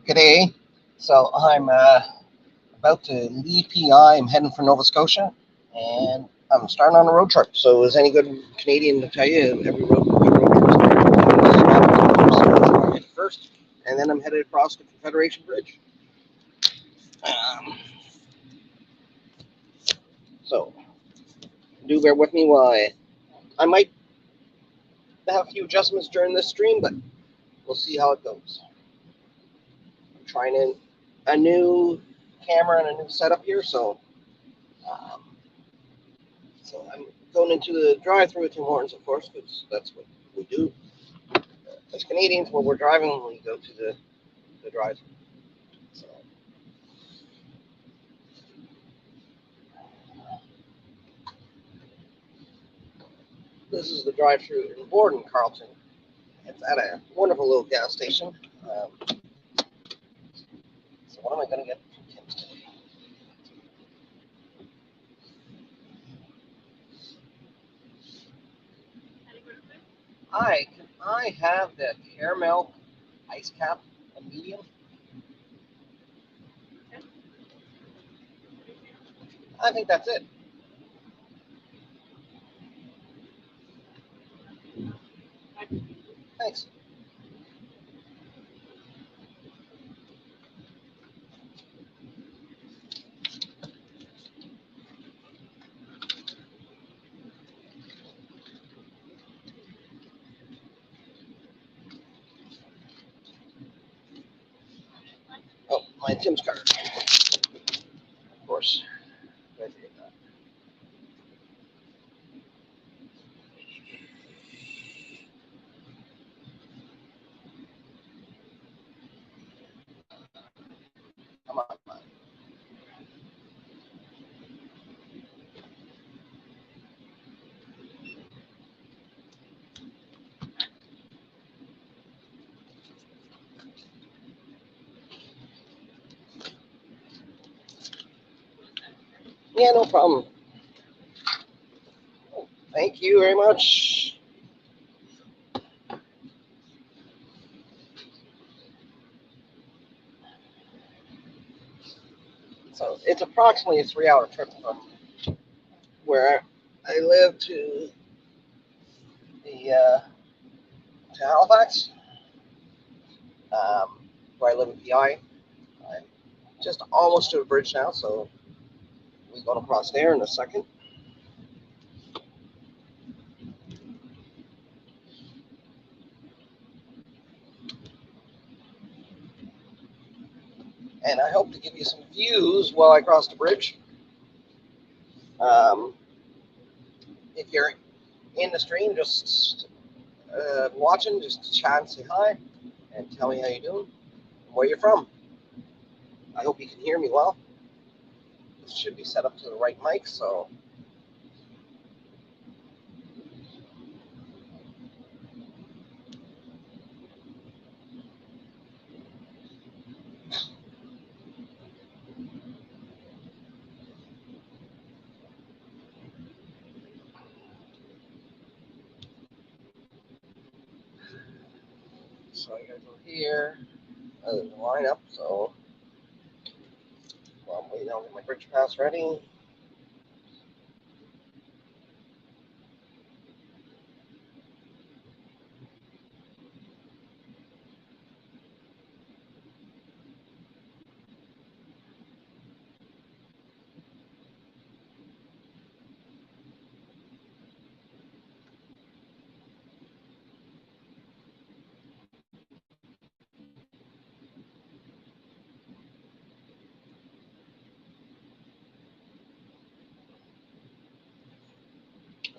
G'day. So I'm about to leave PEI. I'm heading for Nova Scotia, and I'm starting on a road trip. So is any good Canadian to tell you every road trip first, and then I'm headed across the Confederation Bridge. So do bear with me while I might have a few adjustments during this stream, but we'll see how it goes. I'm trying a new camera and a new setup here, so I'm going into the drive-through with Tim Hortons, of course, because that's what we do as Canadians. When we're driving, we go to the drive-through. So this is the drive-through in Borden, Carleton. It's at a wonderful little gas station. So what am I going to get from Tim's today? Can I have the caramel ice cap, a medium? I think that's it. Thanks. Oh, my Tim's card. Of course. I forget that. Come on. Yeah, no problem. Oh, thank you very much. So it's approximately a 3-hour trip from where I live to Halifax, where I live in PEI. I'm just almost to a bridge now, so we're going to cross there in a second. And I hope to give you some views while I cross the bridge. If you're in the stream, just watching, just chat and say hi and tell me how you're doing and where you're from. I hope you can hear me well. This should be set up to the right mic, so. So I gotta go here. There's a line up, so while I'm waiting, I'll get my bridge pass ready.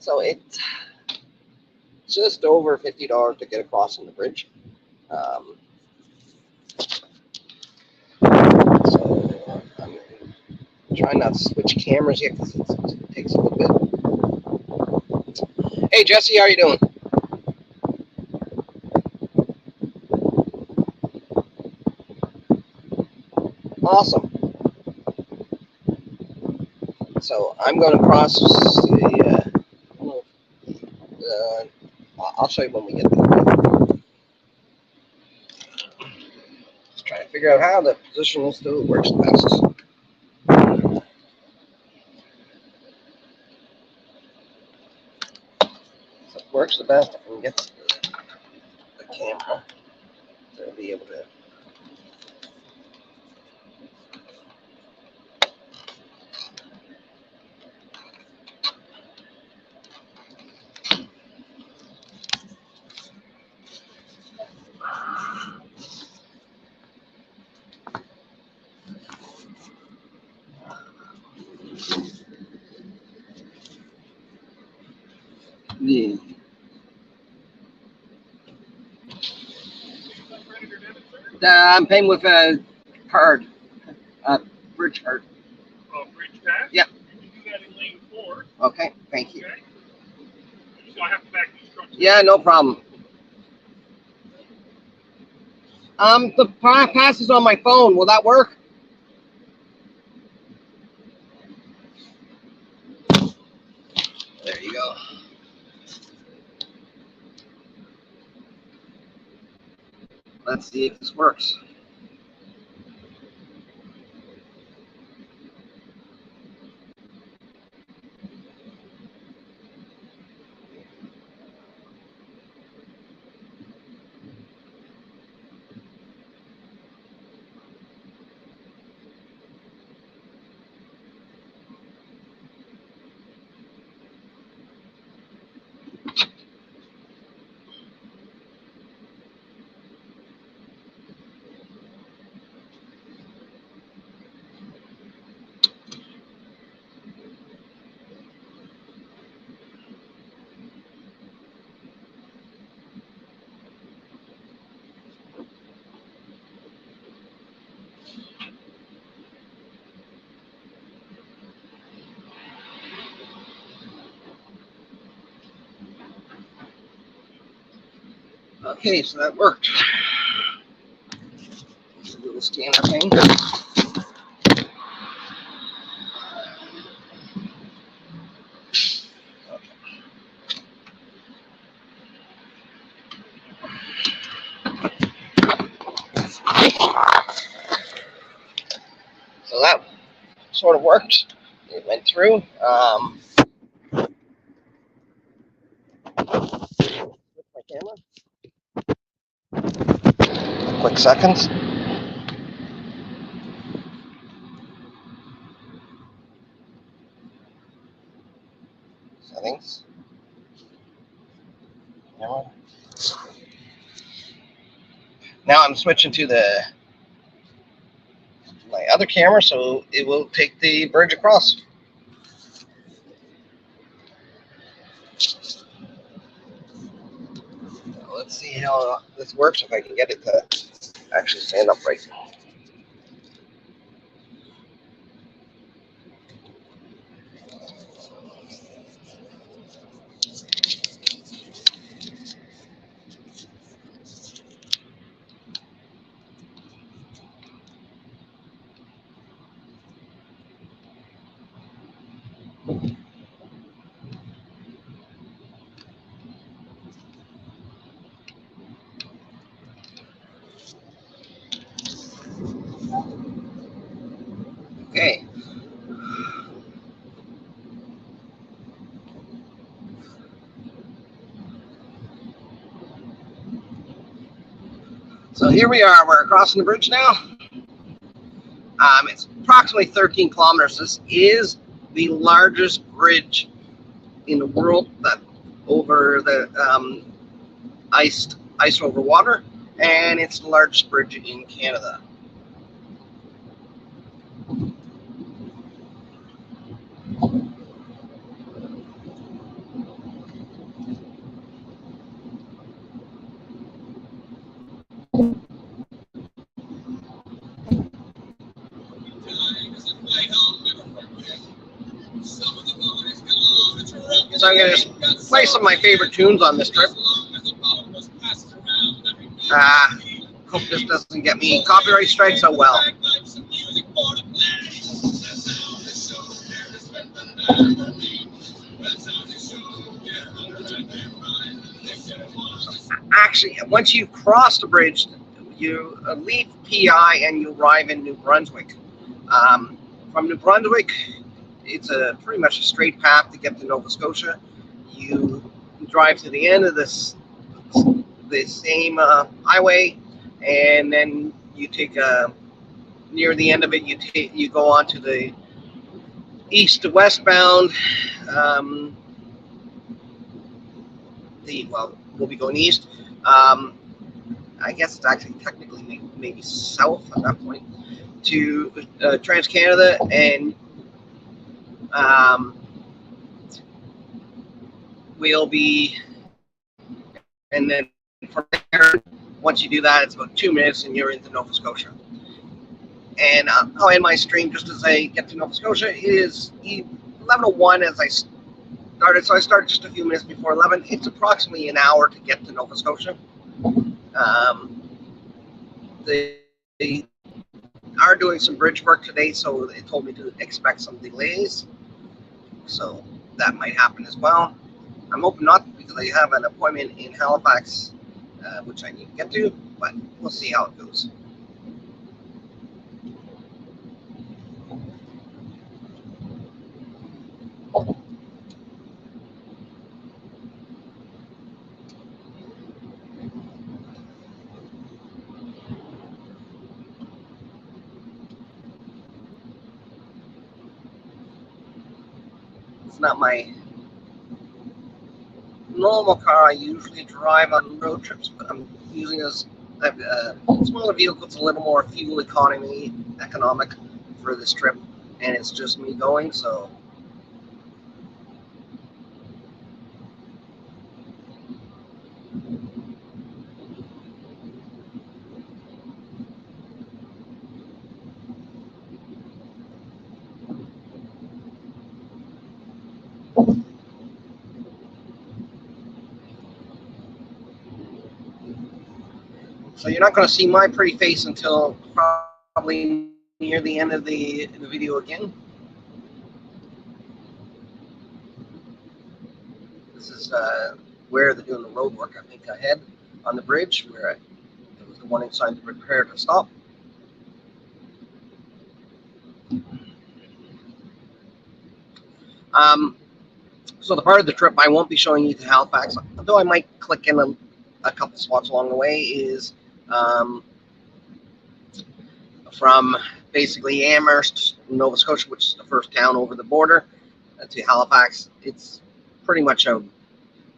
So it's just over $50 to get across on the bridge. So I'm trying not to switch cameras yet because it takes a little bit. Hey Jesse, how are you doing? Awesome. So I'm going to cross I'll show you when we get there. Let's try it. figure out how the position still works best. So it works the best if I can get the camera to be able to. Yeah. I'm paying with a card, bridge card. Oh, bridge pass? Yep. You can do that in lane 4. Okay, thank you. Okay. So I have to back these trucks. Yeah, no problem. The pass is on my phone. Will that work? There you go. Let's see if this works. Okay, so that worked. Just a little scanner thing. So that sort of worked. It went through. With my camera. Quick seconds. Settings. Camera. Now I'm switching to my other camera, so it will take the bridge across. Let's see how this works, if I can get it to actually stand upright. Okay. So here we are. We're crossing the bridge now. It's approximately 13 kilometers. This is the largest bridge in the world that over the ice over water, and it's the largest bridge in Canada. So I'm going to play some of my favorite tunes on this trip. Hope this doesn't get me copyright strike so well. Actually, once you cross the bridge, you leave PEI and you arrive in New Brunswick. From New Brunswick, it's pretty much a straight path to get to Nova Scotia. You drive to the end of the same highway, and then you take near the end of it, you go on to the east to westbound. We'll be going east. I guess it's actually technically maybe south at that point to Trans-Canada, and we'll be, and then from there, once you do that, it's about 2 minutes and you're into Nova Scotia. And I'll end my stream just as I get to Nova Scotia. It is 11:01 as I started, so I started just a few minutes before 11. It's approximately an hour to get to Nova Scotia. They are doing some bridge work today, so they told me to expect some delays. So that might happen as well. I'm hoping not, because I have an appointment in Halifax, which I need to get to, but we'll see how it goes. It's not my normal car I usually drive on road trips, but I'm using a smaller vehicle. It's a little more fuel economic for this trip, and it's just me going, so you're not going to see my pretty face until probably near the end of the video again. This is where they're doing the road work, I think, ahead on the bridge, where there was the warning sign to prepare to stop. So the part of the trip I won't be showing you to Halifax, although I might click in a couple spots along the way, is from basically Amherst, Nova Scotia, which is the first town over the border, to Halifax. It's pretty much a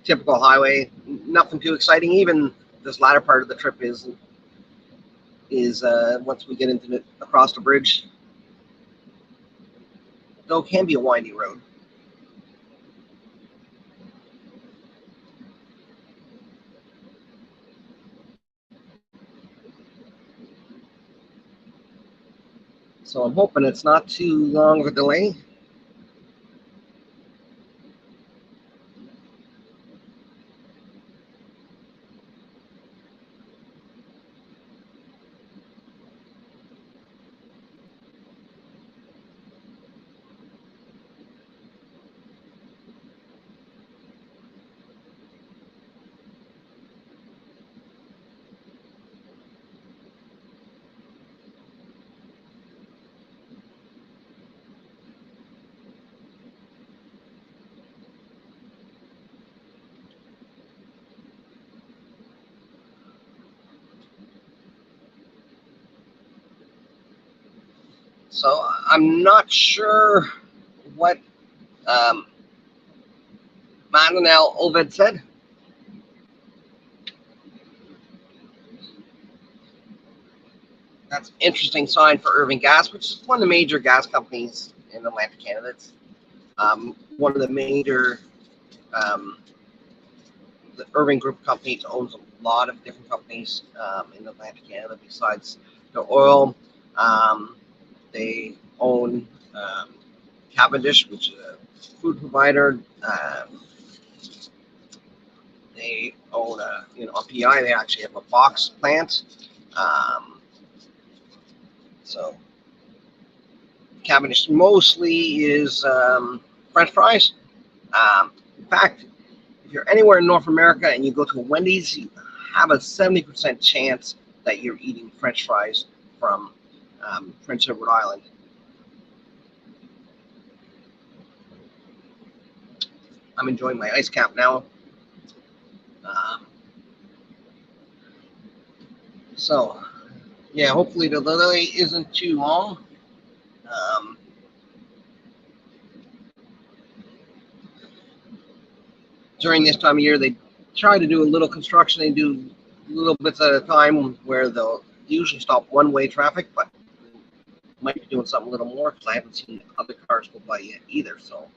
typical highway, nothing too exciting. Even this latter part of the trip is once we get into across the bridge, though it can be a windy road. So I'm hoping it's not too long of a delay. So I'm not sure what Mananel Ovid said. That's an interesting sign for Irving Gas, which is one of the major gas companies in Atlantic Canada. It's one of the major, the Irving Group companies owns a lot of different companies in Atlantic Canada besides the oil. They own Cavendish, which is a food provider. They own a PEI. They actually have a box plant. So Cavendish mostly is French fries. In fact, if you're anywhere in North America and you go to a Wendy's, you have a 70% chance that you're eating French fries from Prince Edward Island. I'm enjoying my ice cap now. So, yeah, hopefully the delay isn't too long. During this time of year, they try to do a little construction. They do little bits at a time where they'll usually stop one-way traffic, but might be doing something a little more because I haven't seen other cars go by yet either. So.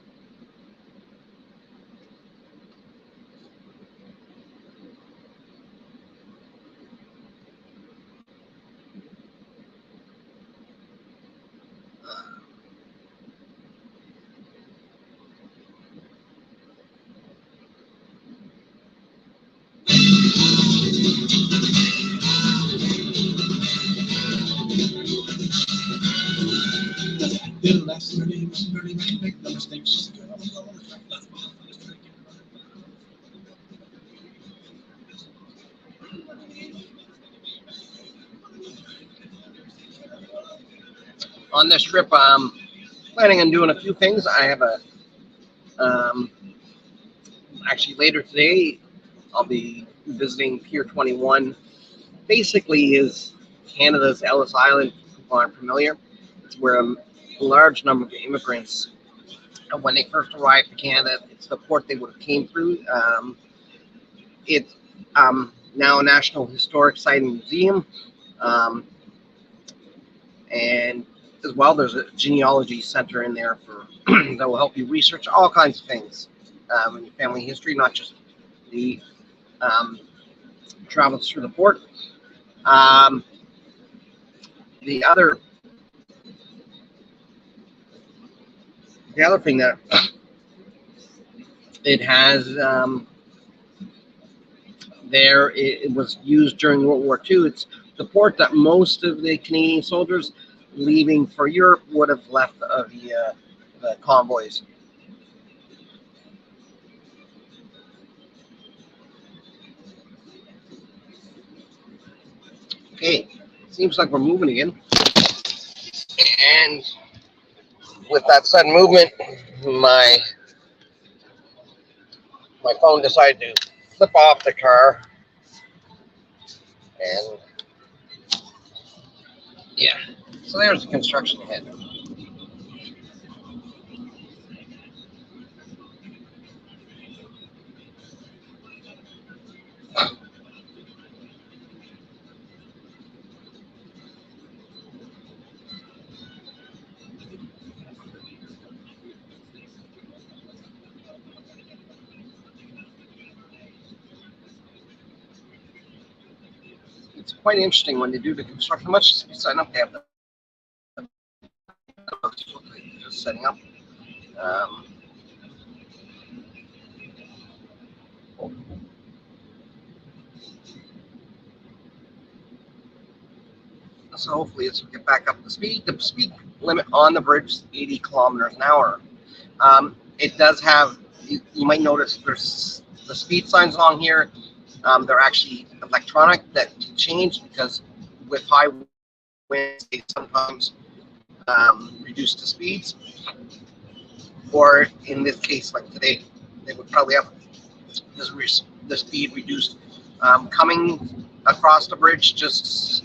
On this trip, I'm planning on doing a few things. I have a, actually later today, I'll be visiting Pier 21. Basically is Canada's Ellis Island, if people aren't familiar. It's where a large number of immigrants, when they first arrived to Canada, it's the port they would have came through. It's now a National Historic Site and Museum. And as well, there's a genealogy center in there for that will help you research all kinds of things in your family history, not just the travels through the port. The other thing that it has there, it was used during World War II. It's the port that most of the Canadian soldiers leaving for Europe would have left via the convoys. Okay, seems like we're moving again. And with that sudden movement, my phone decided to flip off the car. And yeah, so there's the construction ahead. It's quite interesting when they do the construction. Much as we sign up, they have the just setting up. So hopefully this will get back up to speed. The speed limit on the bridge is 80 kilometers an hour. It does have, you might notice there's the speed signs on here. They're actually electronic that can change because with high winds, they sometimes reduce the speeds. Or in this case, like today, they would probably have the speed reduced coming across the bridge, just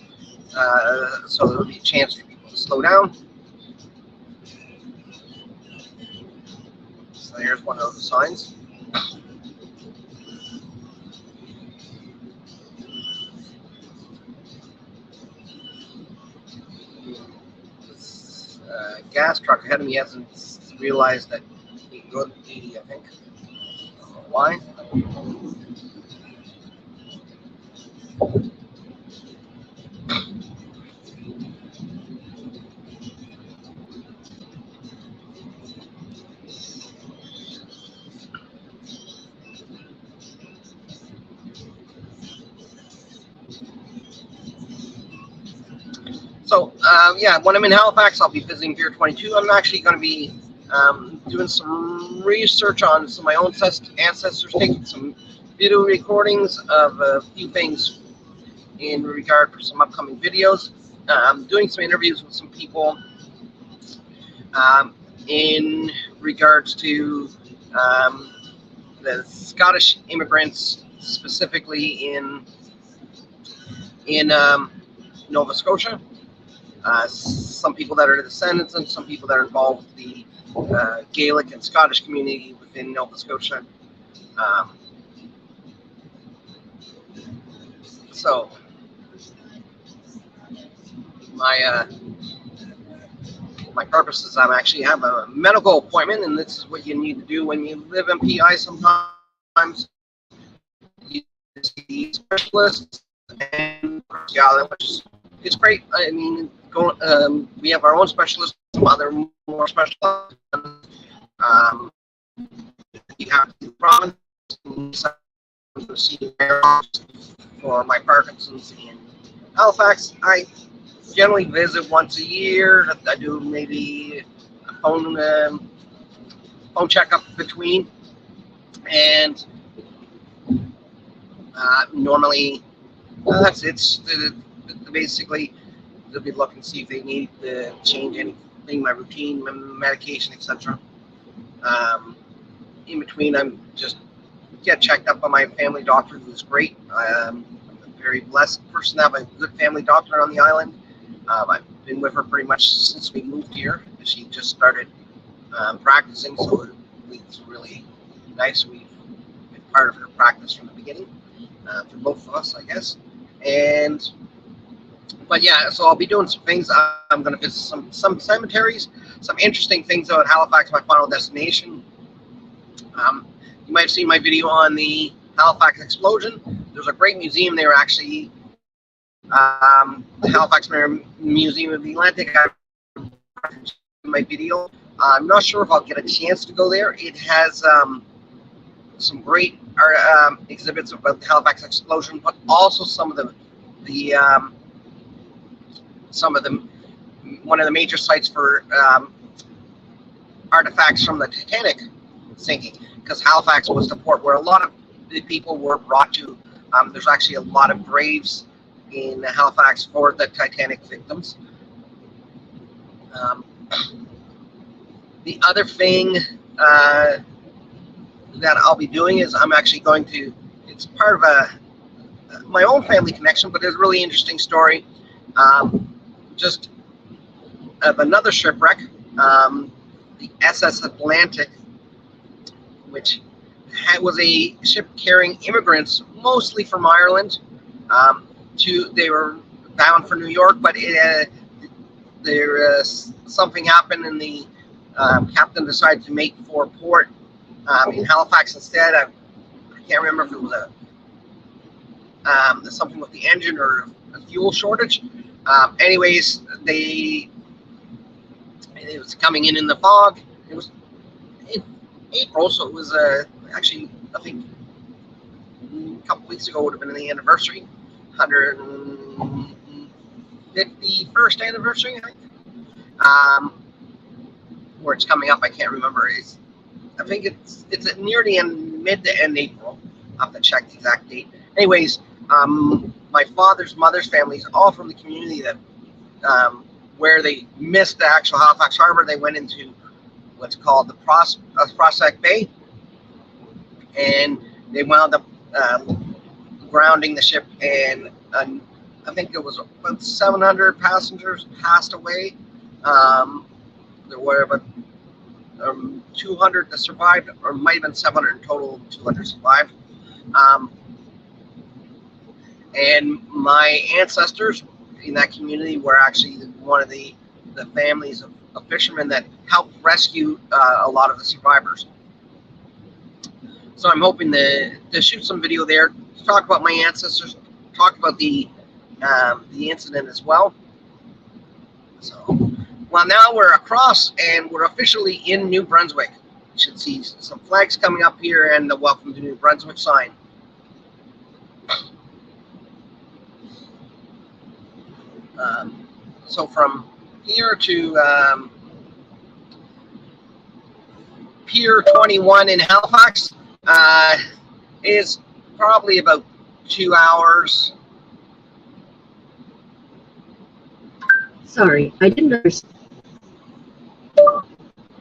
so there will be a chance for people to slow down. So here's one of the signs. This gas truck ahead of me hasn't realized that he can go to 80, I think. I don't know why. So, yeah, when I'm in Halifax, I'll be visiting Pier 22. I'm actually going to be doing some research on some of my own ancestors, taking some video recordings of a few things in regard for some upcoming videos. Doing some interviews with some people in regards to the Scottish immigrants, specifically in Nova Scotia. Some people that are descendants and some people that are involved with the Gaelic and Scottish community within Nova Scotia. So my purpose is I actually have a medical appointment, and this is what you need to do when you live in PEI sometimes. You see specialists, and yeah, which is great. I mean, we have our own specialists, some other more specialists. You have the province for my Parkinson's in Halifax. I generally visit once a year. I do maybe a phone checkup between, and normally that's it. Basically, they'll be looking to see if they need to change anything, my routine, my medication, etc. In between, I'm just get checked up by my family doctor, who's great. I'm a very blessed person to have a good family doctor on the island. I've been with her pretty much since we moved here. She just started practicing, so it's really nice. We've been part of her practice from the beginning, for both of us, I guess. But yeah, so I'll be doing some things. I'm going to visit some cemeteries, some interesting things about Halifax, my final destination. You might have seen my video on the Halifax explosion. There's a great museum there, actually. The Halifax Museum of the Atlantic. My video. I'm not sure if I'll get a chance to go there. It has some great exhibits about the Halifax explosion, but also one of the major sites for artifacts from the Titanic sinking, because Halifax was the port where a lot of the people were brought to. There's actually a lot of graves in Halifax for the Titanic victims. The other thing that I'll be doing is I'm actually going to, it's part of my own family connection, but it's a really interesting story. Just of another shipwreck, the SS Atlantic, which was a ship carrying immigrants, mostly from Ireland. They were bound for New York, but something happened, and the captain decided to make for port in Halifax instead. I can't remember if it was something with the engine or a fuel shortage. Anyways, it was coming in the fog. It was in April, so it was actually, I think a couple weeks ago would have been the anniversary, 151st anniversary, I think. Where it's coming up, I can't remember. I think it's near the end, mid to end April. I'll have to check the exact date. Anyways, my father's mother's family is all from the community that where they missed the actual Halifax Harbor. They went into what's called the Prospect Bay, and they wound up grounding the ship, and I think it was about 700 passengers passed away. There were about 200 that survived, or might have been 700 in total. 200 survived. And my ancestors in that community were actually one of the families of fishermen that helped rescue a lot of the survivors. So I'm hoping to shoot some video there, to talk about my ancestors, talk about the incident as well. So, well, now we're across and we're officially in New Brunswick. You should see some flags coming up here and the Welcome to New Brunswick sign. So from here to Pier 21 in Halifax is probably about 2 hours, Sorry, I didn't understand.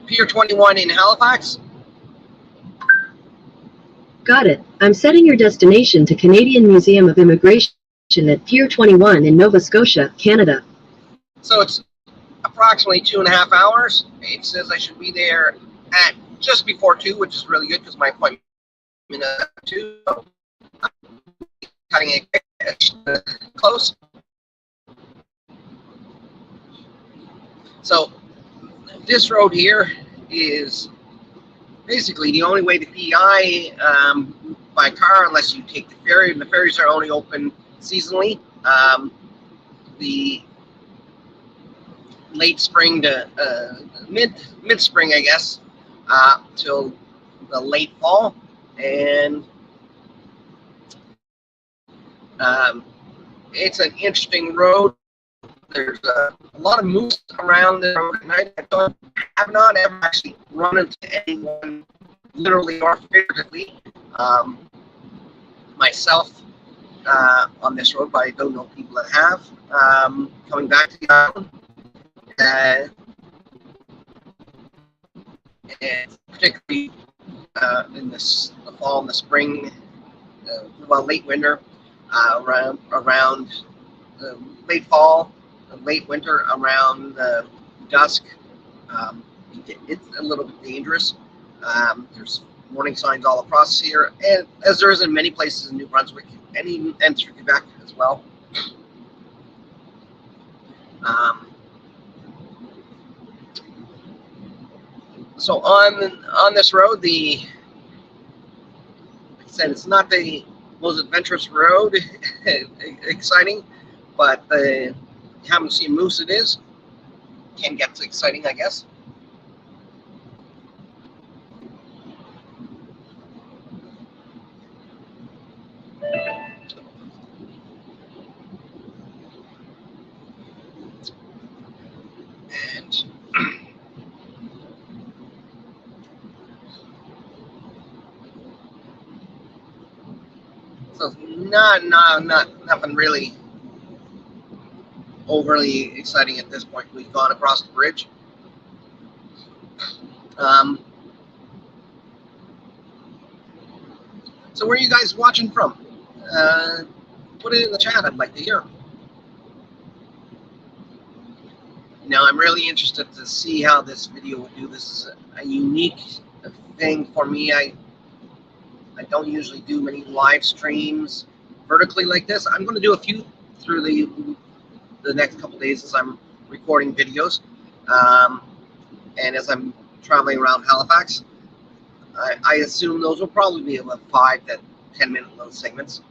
Pier 21 in Halifax. Got it. I'm setting your destination to Canadian Museum of Immigration at Pier 21 in Nova Scotia, Canada. So it's approximately 2.5 hours. It says I should be there at just before 2, which is really good because my appointment is at 2. So I'm cutting it close. So this road here is basically the only way to PEI by car, unless you take the ferry, and the ferries are only open seasonally. The late spring to mid spring, I guess, till the late fall, and it's an interesting road. There's a lot of moose around the road at night. I have not ever actually run into anyone, literally or figuratively, myself on this road, but I don't know people that have. Coming back to the island, and particularly in the fall and the spring, well, late winter, around late fall, late winter, around dusk, it's a little bit dangerous. There's warning signs all across here, and as there is in many places in New Brunswick, and through Quebec as well. So on this road, like I said, it's not the most adventurous road, exciting, but having to see a moose, it is. Can get exciting, I guess. And so nothing really overly exciting at this point. We've gone across the bridge. So where are you guys watching from? Put it in the chat. I'd like to hear. Now I'm really interested to see how this video would do. This is a unique thing for me. I don't usually do many live streams vertically like this. I'm going to do a few through the next couple days as I'm recording videos, and as I'm traveling around Halifax. I assume those will probably be about 5 to 10 minute little segments.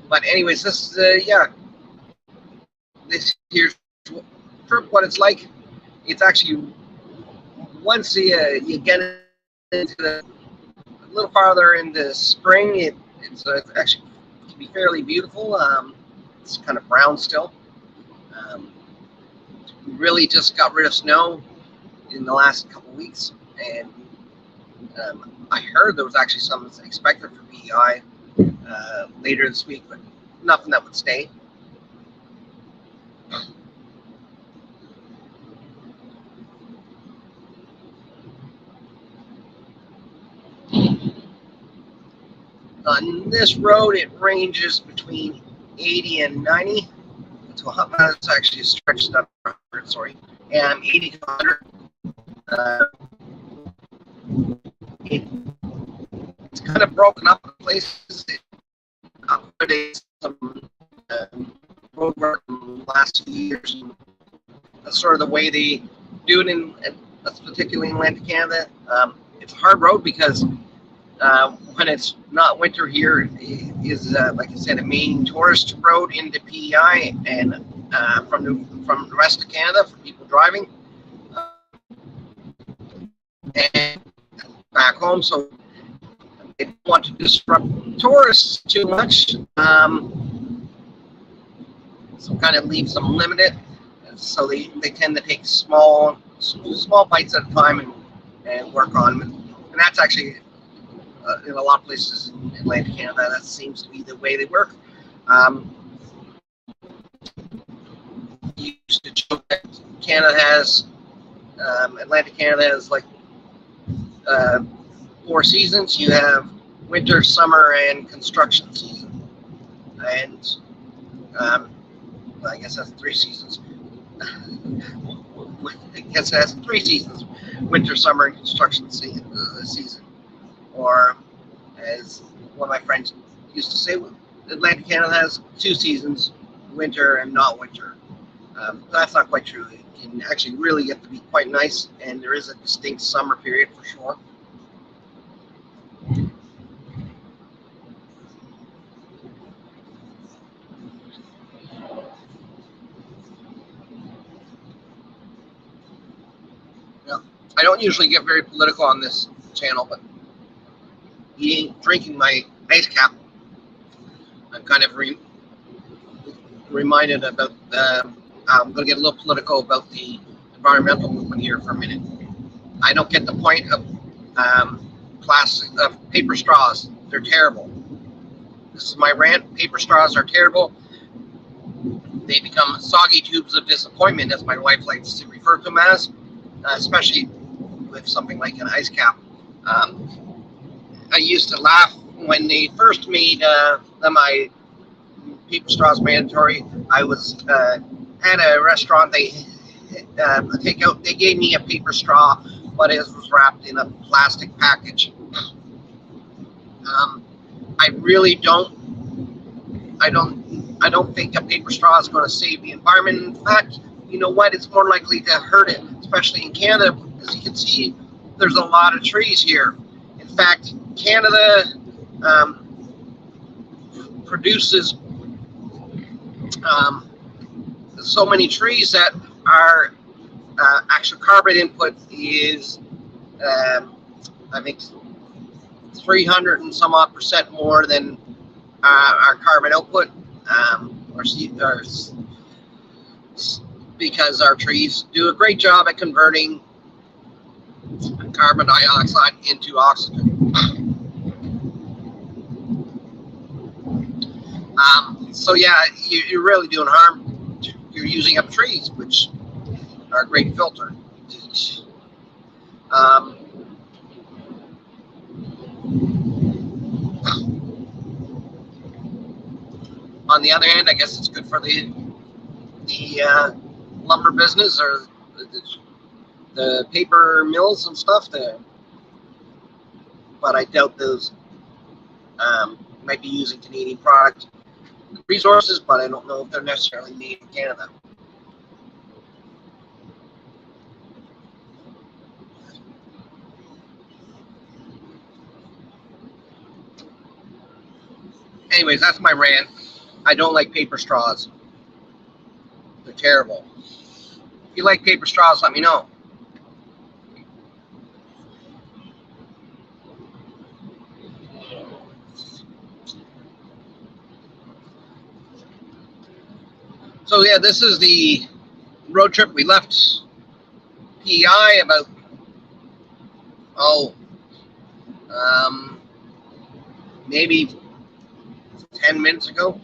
But anyways, this this here's what it's like. It's actually, once you get into a little farther into spring, it's actually can be fairly beautiful. It's kind of brown still. We really just got rid of snow in the last couple of weeks, and I heard there was actually some expected for PEI later this week, but nothing that would stay. On this road, it ranges between 80 and 90. So it's actually stretched up, sorry, and 80 to 100. It's kind of broken up in places. There's some road work in the last few years. That's sort of the way they do it that's particularly in Atlantic Canada. It's a hard road because when it's not winter here, it is, like I said, a main tourist road into PEI and from the rest of Canada for people driving and back home. So they don't want to disrupt tourists too much. So kind of leaves them limited. So they tend to take small bites at a time and work on them. And that's actually in a lot of places in Atlantic Canada, that seems to be the way they work. Used to joke that Canada has, Atlantic Canada has like 4 seasons. You have winter, summer, and construction season. And I guess that's 3 seasons. I guess it has 3 seasons: winter, summer, and construction season. Or, as one of my friends used to say, Atlantic Canada has 2 seasons: winter and not winter. That's not quite true. It can actually really get to be quite nice, and there is a distinct summer period for sure. I don't usually get very political on this channel, but drinking my ice cap, I'm kind of reminded about I'm going to get a little political about the environmental movement here for a minute. I don't get the point of paper straws. They're terrible. This is my rant. Paper straws are terrible. They become soggy tubes of disappointment, as my wife likes to refer to them as, especially with something like an ice cap. I used to laugh when they first made my paper straws mandatory. I was at a restaurant. They gave me a paper straw, but it was wrapped in a plastic package. I really don't think a paper straw is going to save the environment. In fact, you know what? It's more likely to hurt it, especially in Canada. As you can see, there's a lot of trees here. In fact, Canada produces so many trees that our actual carbon input is, I think, 300 and some odd % more than our carbon output, because our trees do a great job at converting carbon dioxide into oxygen. So yeah, you're really doing harm. You're using up trees, which are a great filter. On the other hand, I guess it's good for the lumber business or the paper mills and stuff there. But I doubt those might be using Canadian product resources, but I don't know if they're necessarily made in Canada. Anyways, that's my rant. I don't like paper straws. They're terrible. If you like paper straws, let me know. So yeah, this is the road trip. We left PEI about maybe 10 minutes ago.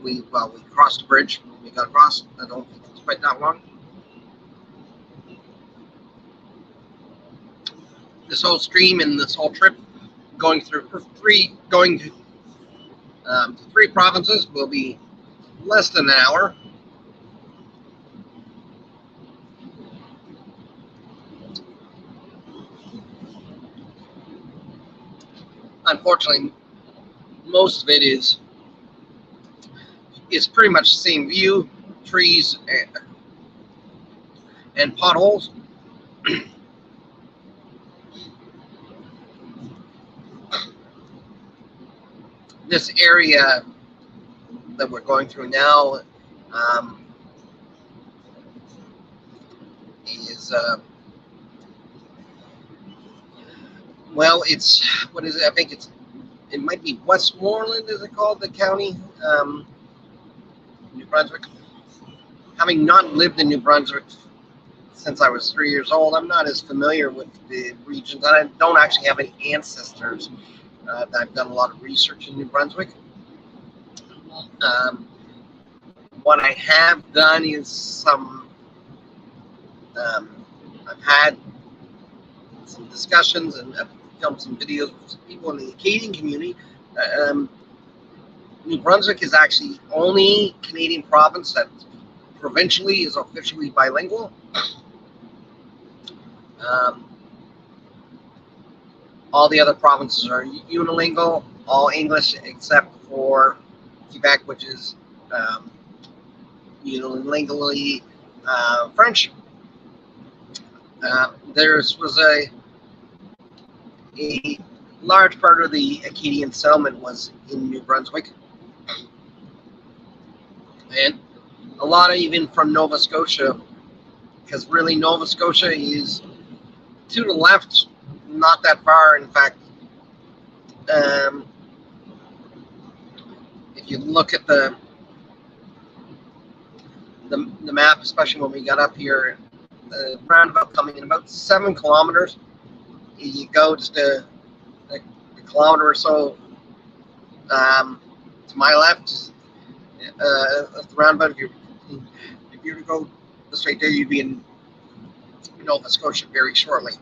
We crossed the bridge. We got across. I don't think it's quite that long. This whole stream and this whole trip going to 3 provinces will be less than an hour. Unfortunately, most of it is pretty much the same view, trees and potholes. This area that we're going through now is well, it's, what is it? I think it might be Westmoreland, is it called, the county? New Brunswick. Having not lived in New Brunswick since I was 3 years old, I'm not as familiar with the regions, and I don't actually have any ancestors I've done a lot of research in New Brunswick. What I have done is some, I've had some discussions and I've filmed some videos with some people in the Acadian community. New Brunswick is actually the only Canadian province that provincially is officially bilingual. All the other provinces are unilingual, all English except for Quebec, which is unilingually French. There was a large part of the Acadian settlement was in New Brunswick, and a lot of even from Nova Scotia, because really Nova Scotia is to the left, not that far. In fact, if you look at the map, especially when we got up here, the roundabout coming in about 7 kilometers. You go just a kilometer or so to my left, the roundabout. If you were to go straight there, you'd be in Nova Scotia very shortly.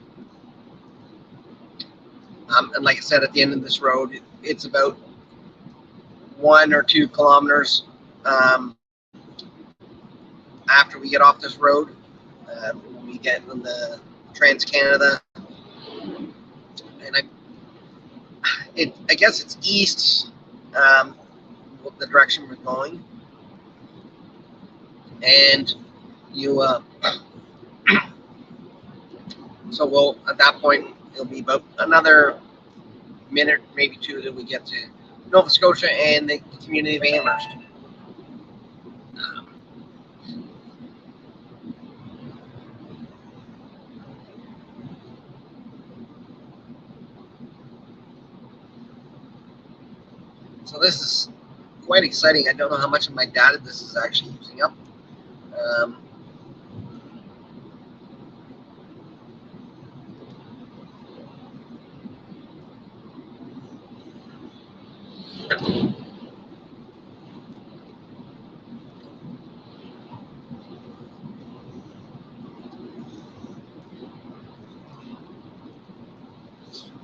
And like I said, at the end of this road, it's about 1 or 2 kilometers after we get off this road. When we get on the Trans-Canada, and I guess it's east, the direction we're going, and you so we'll, at that point, it'll be about another minute, maybe 2, till we get to Nova Scotia and the community of Amherst. So this is quite exciting. I don't know how much of my data this is actually using up.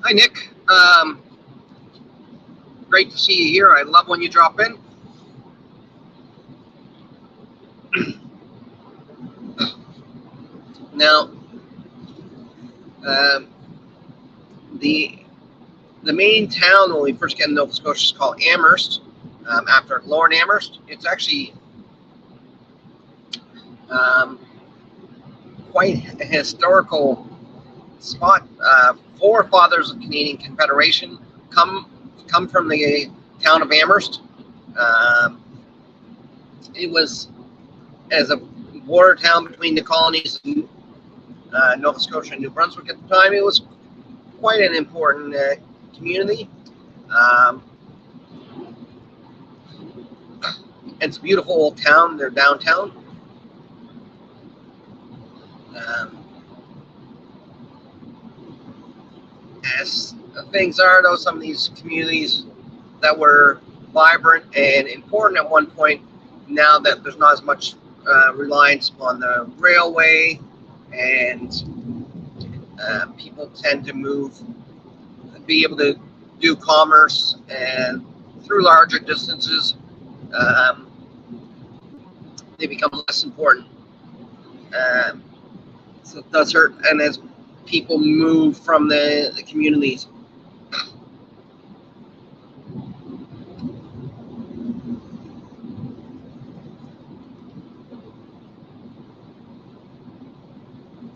Hi, Nick. Great to see you here. I love when you drop in. Now, the main town when we first get in Nova Scotia is called Amherst, after Lord Amherst. It's actually quite a historical spot. Forefathers of Canadian Confederation come from the town of Amherst. It was as a border town between the colonies of Nova Scotia and New Brunswick at the time. It was quite an important community. It's a beautiful old town. They're downtown. As things are, though, some of these communities that were vibrant and important at one point, now that there's not as much reliance on the railway, and people tend to be able to do commerce and through larger distances, they become less important. So it does hurt, and as people move from the communities.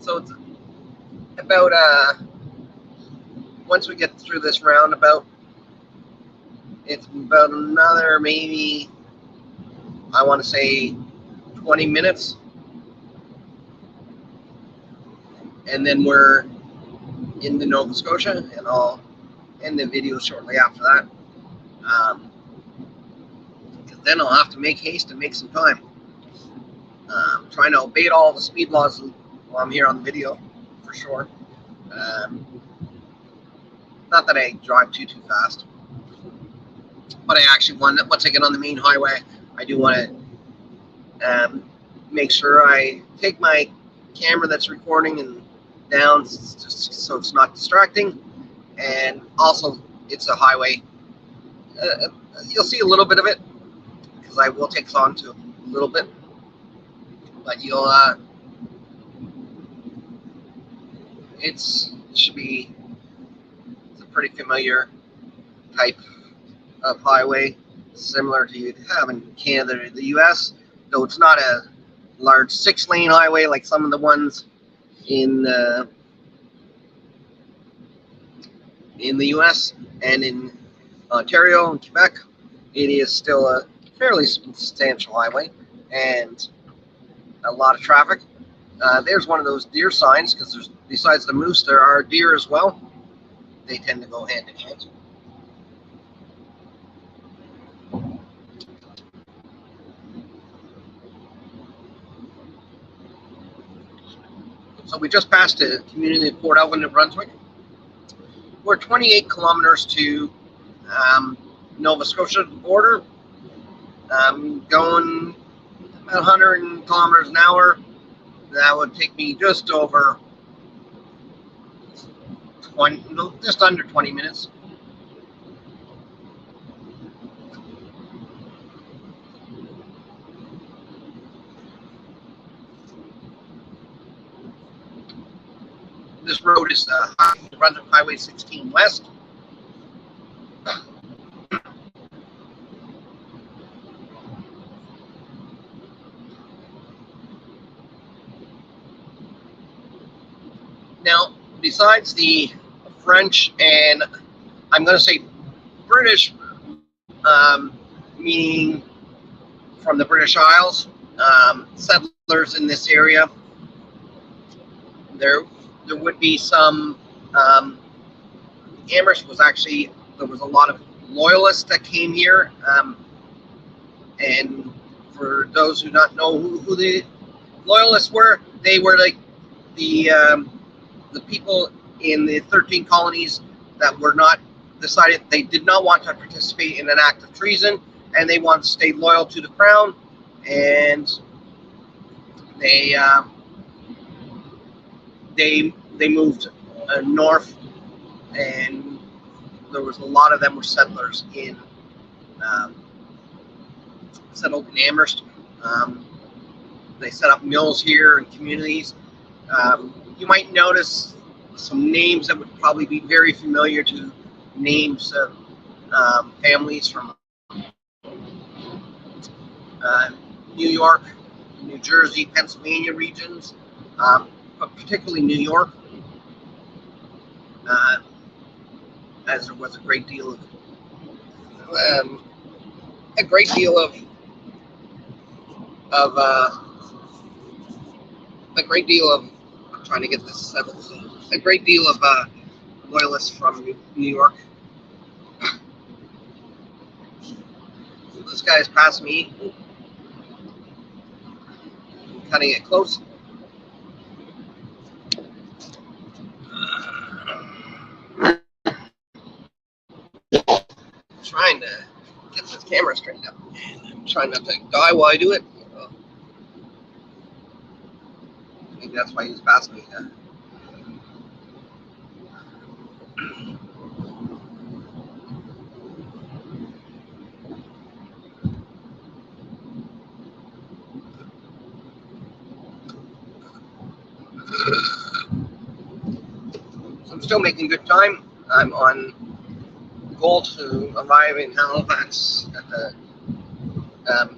So it's about, once we get through this roundabout, it's about another, maybe, I want to say 20 minutes. And then we're into Nova Scotia, and I'll end the video shortly after that. Because then I'll have to make haste and make some time. Trying to obey all the speed laws while I'm here on the video, for sure. Not that I drive too fast, but I actually want, once I get on the main highway, I do want to make sure I take my camera that's recording and down, just so it's not distracting. And also, it's a highway. You'll see a little bit of it because I will take on to a little bit, but you'll it's a pretty familiar type of highway, similar to you'd have in Canada or the U.S., though it's not a large 6-lane highway like some of the ones in the U.S. and in Ontario and Quebec. It is still a fairly substantial highway and a lot of traffic. There's one of those deer signs, because there's, besides the moose, there are deer as well. They tend to go hand in hand. So we just passed the community of Port Elgin, New Brunswick. We're 28 kilometers to Nova Scotia border, going about 100 kilometers an hour. That would take me just over 20, just under 20 minutes. This road is Brunswick Highway 16 West. Now, besides the French and I'm going to say British, meaning from the British Isles, settlers in this area, there would be some. Amherst was actually, there was a lot of loyalists that came here, and for those who don't know who the loyalists were, they were like the people in the 13 colonies that were not decided they did not want to participate in an act of treason, and they wanted to stay loyal to the crown, and they moved north, and there was a lot of them were settlers in settled in Amherst. They set up mills here and communities. You might notice some names that would probably be very familiar to names of families from New York, New Jersey, Pennsylvania regions, but particularly New York, as there was a great deal of I'm trying to get this settled. A great deal of loyalists from New York. So this guy's past me, cutting it close. Trying to get this camera straightened up. I'm trying not to die while I do it. Maybe that's why he's past me. So I'm still making good time. I'm on goal to arrive in Halifax at the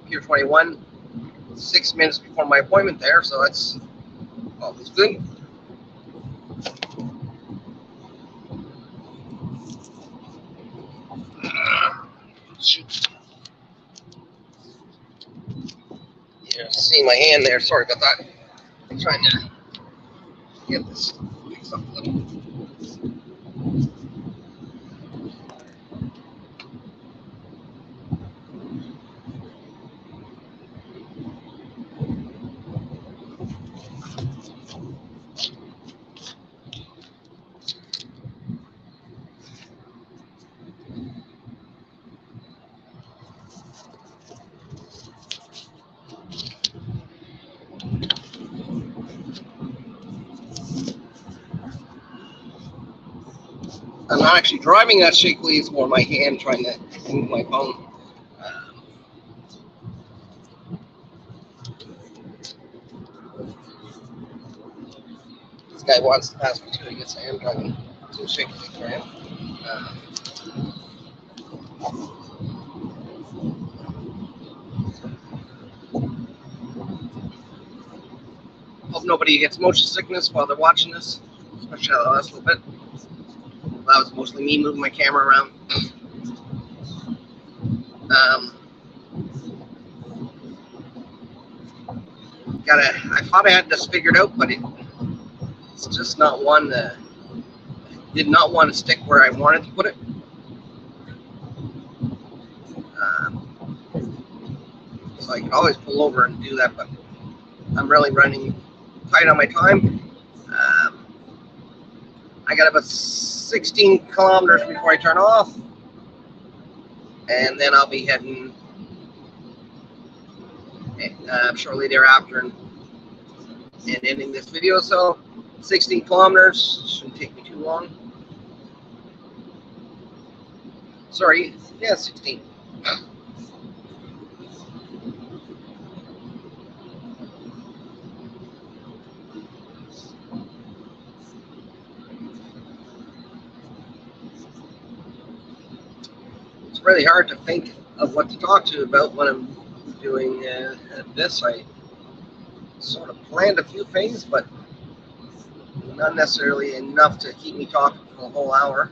Pier 21, 6 minutes before my appointment there, so that's always good. Shoot. Yeah, see my hand there. Sorry about that. I'm trying to get this fixed up a little. I'm not actually driving that shakily, it's more my hand trying to move my phone. This guy wants to pass me too, I guess I am driving too shakily for him. Hope nobody gets motion sickness while they're watching this, especially the last little bit. That was mostly me moving my camera around. I thought I had this figured out, but it's just not one that did not want to stick where I wanted to put it. So I could always pull over and do that, but I'm really running tight on my time. I got about 16 kilometers before I turn off, and then I'll be heading shortly thereafter and ending this video. So 16 kilometers shouldn't take me too long. Sorry, yeah, 16. It's really hard to think of what to talk to about when I'm doing this. I sort of planned a few things, but not necessarily enough to keep me talking for the whole hour.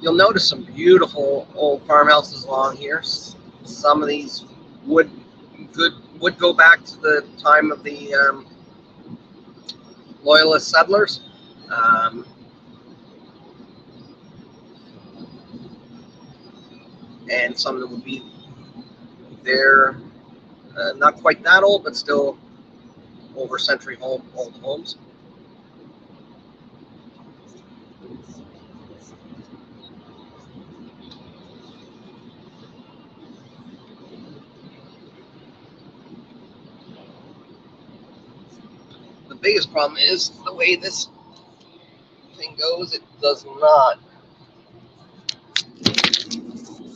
You'll notice some beautiful old farmhouses along here. Some of these would go back to the time of the Loyalist settlers. And some of them would be there, not quite that old, but still over century old homes. The biggest problem is the way this thing goes. It does not.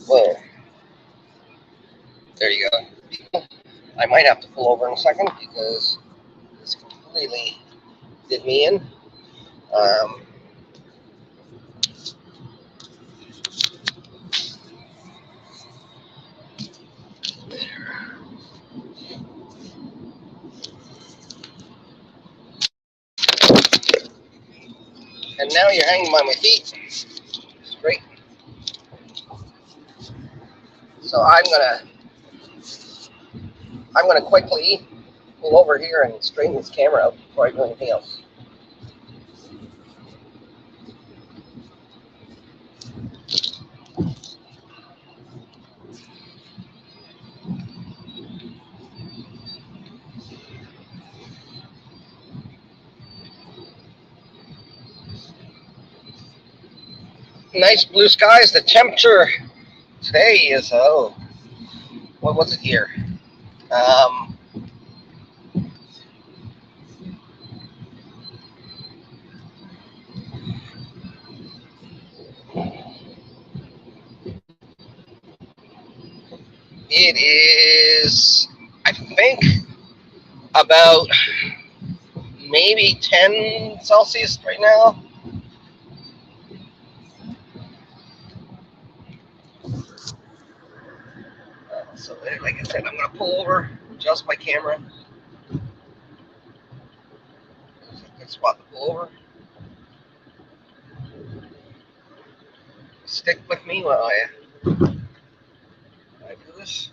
Well, there you go. I might have to pull over in a second because this completely did me in. And now you're hanging by my feet. Straight. So I'm gonna quickly pull over here and straighten this camera out before I do anything else. Nice blue skies. The temperature today is, what was it here? It is, I think, about maybe 10 Celsius right now. So, like I said, I'm going to pull over, adjust my camera. It's a good spot to pull over. Stick with me while I do this.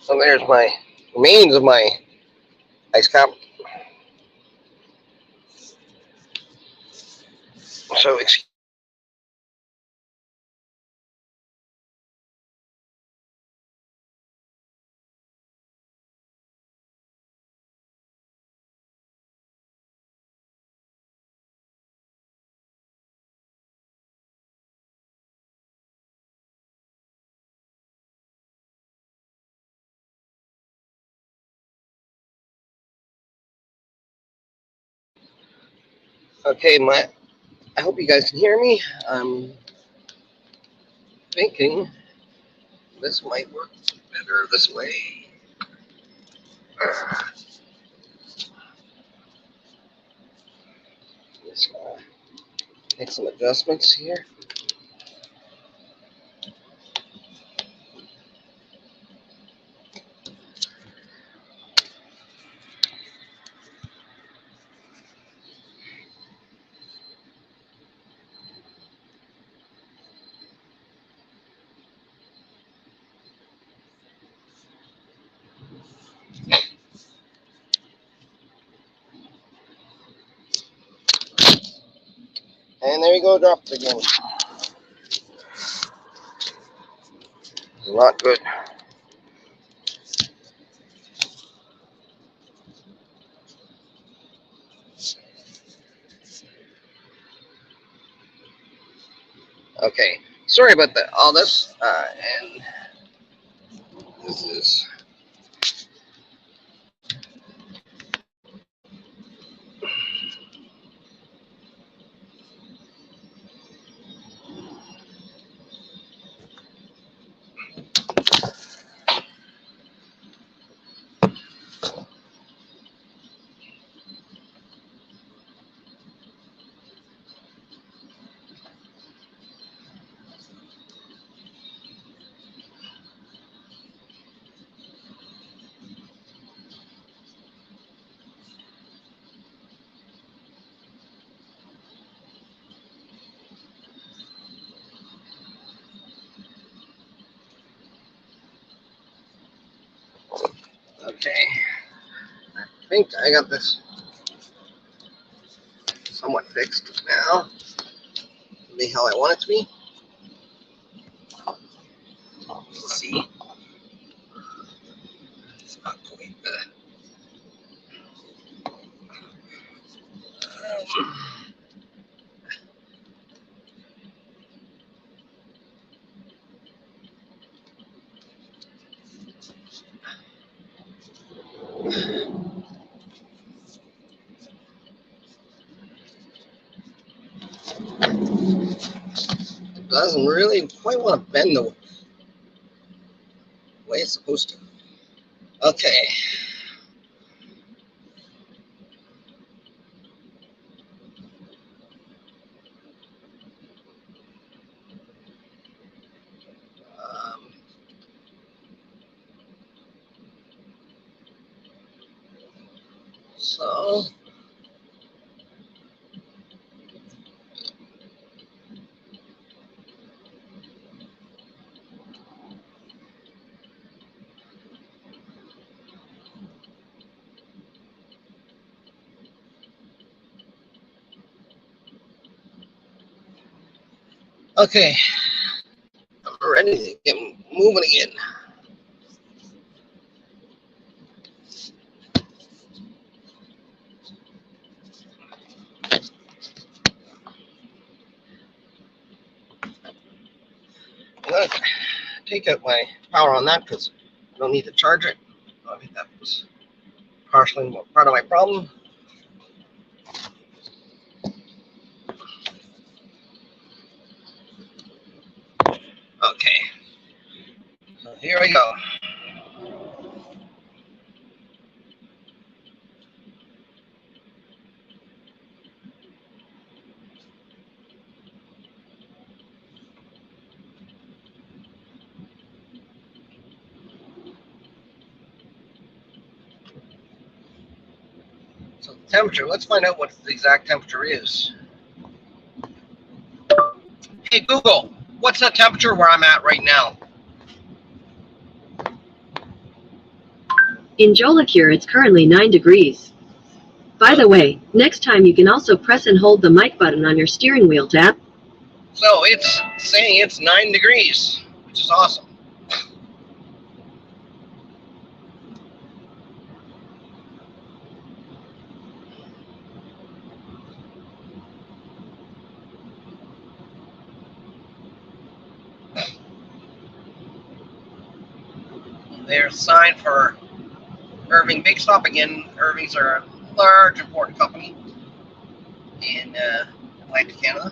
So there's my remains of my ice cap. So excuse Okay, I hope you guys can hear me. I'm thinking this might work better this way. Just make some adjustments here. And there you go, dropped again. Not good. Okay, sorry about all this. And this is okay. I think I got this somewhat fixed now. It'll be how I want it to be. Let's see. It's not quite it doesn't really quite want to bend the way it's supposed to. Okay. So okay, I'm ready to get moving again. I'm gonna take out my power on that because I don't need to charge it. I think that was partially part of my problem. Okay, so here we go. So the temperature, let's find out what the exact temperature is. Hey Google, what's the temperature where I'm at right now? In Jolicoeur, it's currently 9 degrees. By the way, next time you can also press and hold the mic button on your steering wheel tab. So it's saying it's 9 degrees, which is awesome. There's a sign for Irving Big Stop again. Irving's are a large, important company. in Atlantic Canada.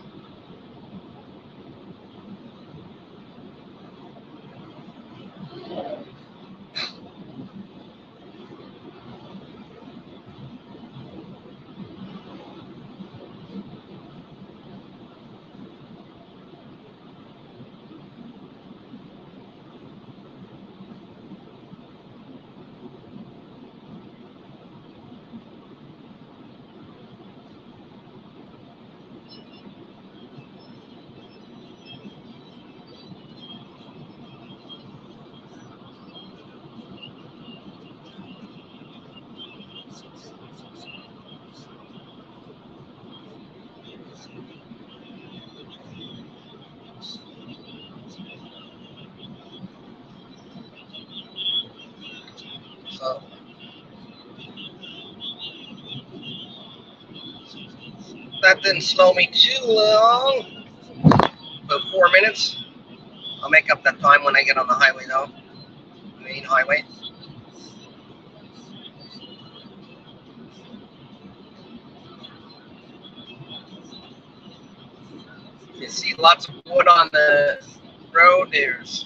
So that didn't slow me too long, about 4 minutes. I'll make up that time when I get on the highway though, the main highway. You see lots of wood on the road. There's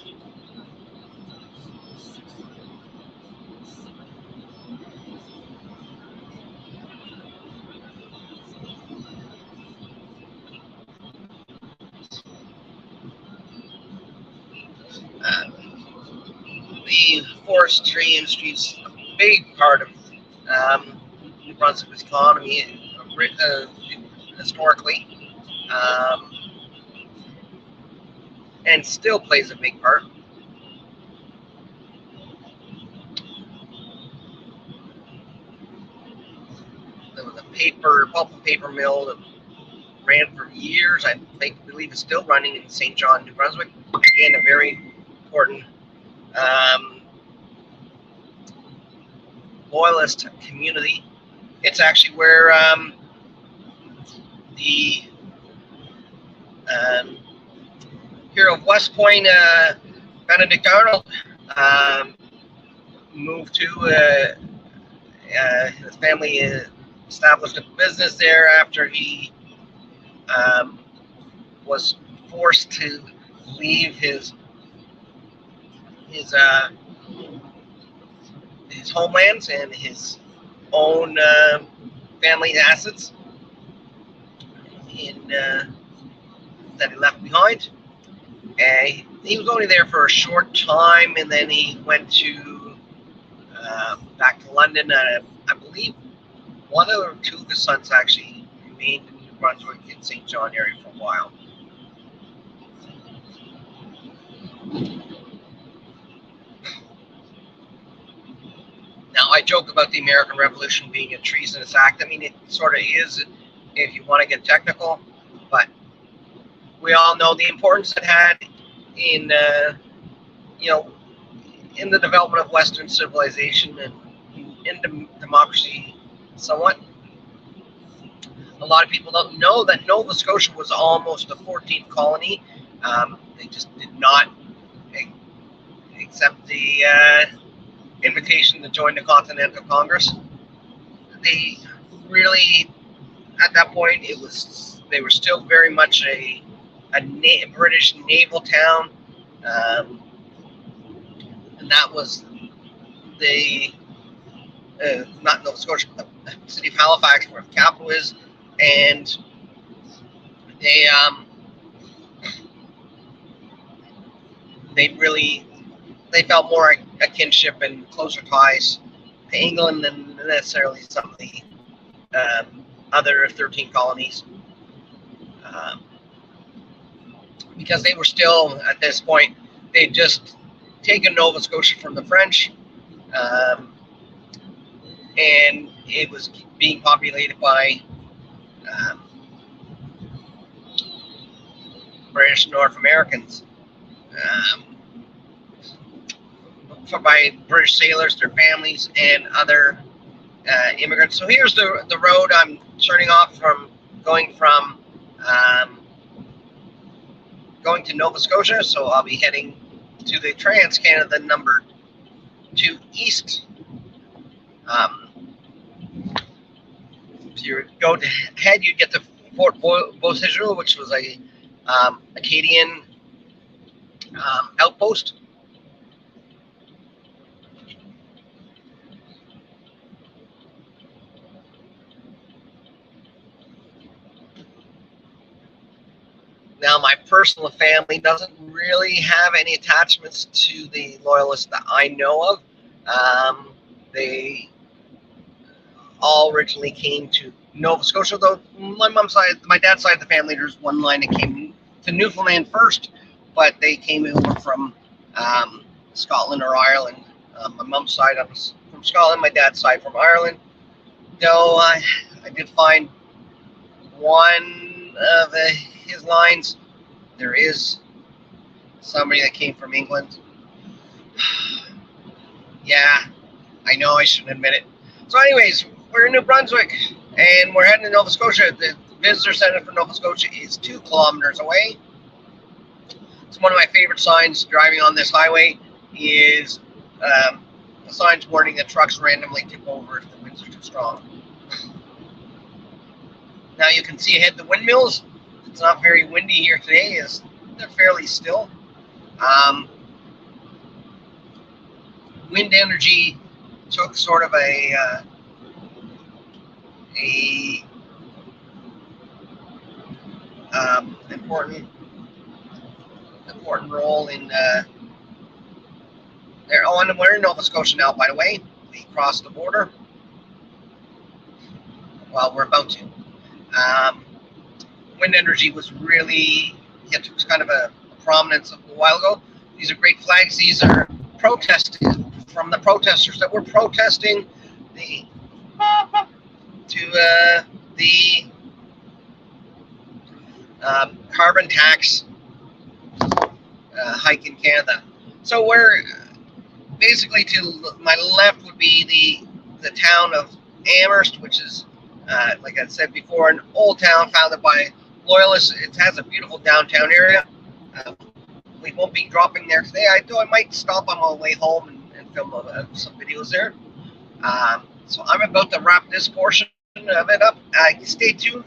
the forestry industry is a big part of New Brunswick's economy historically, and still plays a big part. There was a pulp and paper mill that ran for years. I believe it's still running in St. John, New Brunswick. Again, a very important loyalist community. It's actually where the hero of West Point, Benedict Arnold, moved to. His family established a business there after he was forced to leave his homelands and his own family assets that he left behind. He was only there for a short time, and then he went to back to London. I believe one or two of his sons actually remained in New Brunswick in St. John area for a while. Now, I joke about the American Revolution being a treasonous act. I mean, it sort of is if you want to get technical, but we all know the importance it had in, in the development of Western civilization and in democracy somewhat. A lot of people don't know that Nova Scotia was almost a 14th colony. They just did not accept the invitation to join the Continental Congress. They really, at that point, they were still very much a British naval town, and that was not Nova Scotia, but the city of Halifax, where the capital is, and they felt more a kinship and closer ties to England than necessarily some of the other 13 colonies, because they were still, at this point, they'd just taken Nova Scotia from the French, and it was being populated by British North Americans, by British sailors, their families, and other immigrants. So here's the road I'm turning off from, going to Nova Scotia. So I'll be heading to the Trans-Canada number 2 east. If you go to head, you get to Fort Beauséjour, which was a Acadian outpost. Now, my personal family doesn't really have any attachments to the Loyalists that I know of. They all originally came to Nova Scotia, though my dad's side of the family, there's one line that came to Newfoundland first, but they came over from Scotland or Ireland. My mom's side was from Scotland, my dad's side from Ireland. Though I did find one of his lines, there is somebody that came from England. Yeah, I know I shouldn't admit it. So anyways, we're in New Brunswick, and we're heading to Nova Scotia. The visitor center for Nova Scotia is 2 kilometers away. It's one of my favorite signs driving on this highway is the signs warning that trucks randomly tip over if the winds are too strong. Now you can see ahead the windmills. It's not very windy here today, as they're fairly still. Wind energy took sort of a important role in there. Oh, and we're in Nova Scotia now, by the way. We crossed the border. Well, we're about to. Wind energy was really, it took kind of a prominence a while ago. These are great flags. These are protesting from the protesters that were protesting the carbon tax hike in Canada. So we're basically, to my left would be the town of Amherst, which is like I said before, an old town founded by Loyalists. It has a beautiful downtown area. We won't be dropping there today. I might stop on my way home and film some videos there. So I'm about to wrap this portion of it up. Stay tuned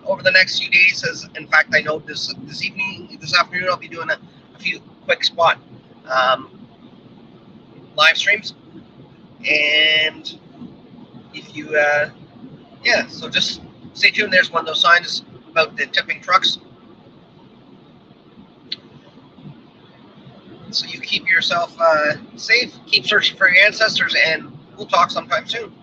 over the next few days, as in fact I know this afternoon I'll be doing a few quick spot live streams. And if you yeah, so just stay tuned. There's one of those signs about the tipping trucks. So you keep yourself safe, keep searching for your ancestors, and we'll talk sometime soon.